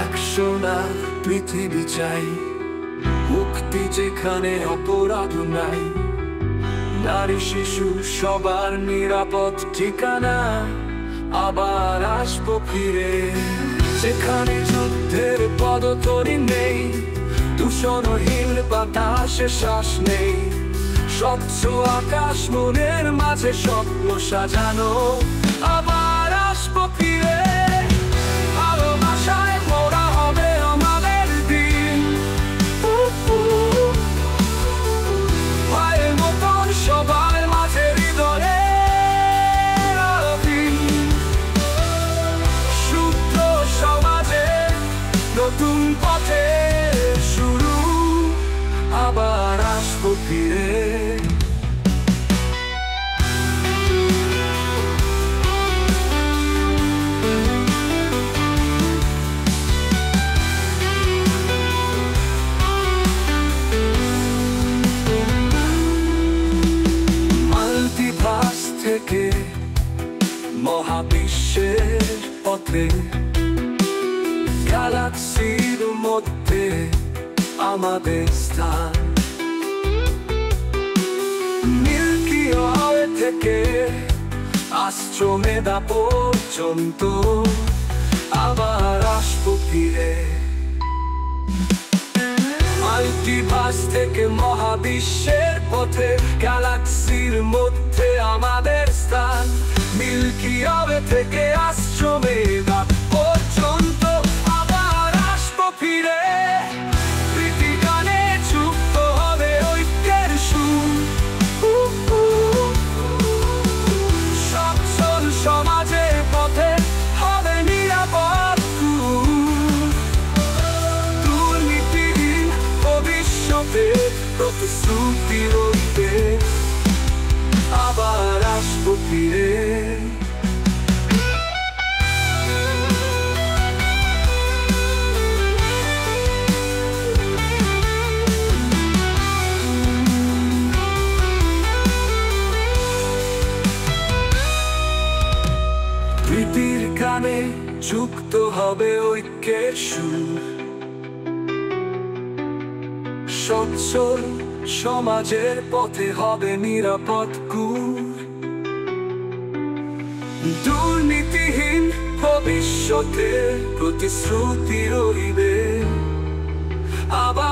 একশো না পৃথিবী চাই, মুক্তি যেখানে অপরাধ নাই। নারী শিশু সবার নিরাপদ ঠিকানা, আবার আসবো ফিরে যেখানে যুদ্ধের পদতরি নেই, দূষণহীন বাতাসে শ্বাস নেই। স্বচ্ছ আকাশ মনের মাঝে স্বপ্ন সাজানো, আবার আসবো ফিরে। ভালোবাসায় মোরা হবে আমাদের দিন, মায়ের মতন সবার মাঝে হৃদয়ে শুদ্ধ সমাজে নতুন পথে শুরু, আবার আসবো ফিরে। থেকে মহাবিশ্বের পথে, গ্যালাক্সির মধ্যে আমাদের স্থান। মিল্কি ওয়ে থেকে আস্ট্রোমেডা পর্যন্ত, আবার আসবো ফিরে। মাল্টিভার্স থেকে মহাবিশ্বের পথে, গ্যালাক্সির মধ্যে আমাদের স্থান। মিল্কি ওয়ে থেকে অ্যাস্ট্রোমেডা পর্যন্ত, আবার আসবো ফিরে। প্রীতি গানে যুক্ত হবে ঐক্যের সুর, সচ্ছল সমাজের পথে হবে নিরাপদ দুর্নীতিহীন ভবিষ্যতে প্রতিশ্রুতি রইবে, আবার আসবো ফিরে। প্রীতির গানে যুক্ত হবে ঐক্যের সুর, সচ্ছল সমাজের পথে হবে নিরাপদ কুর। দুর্নীতিহীন ভবিষ্যতের প্রতিশ্রুতি রইবে, আবার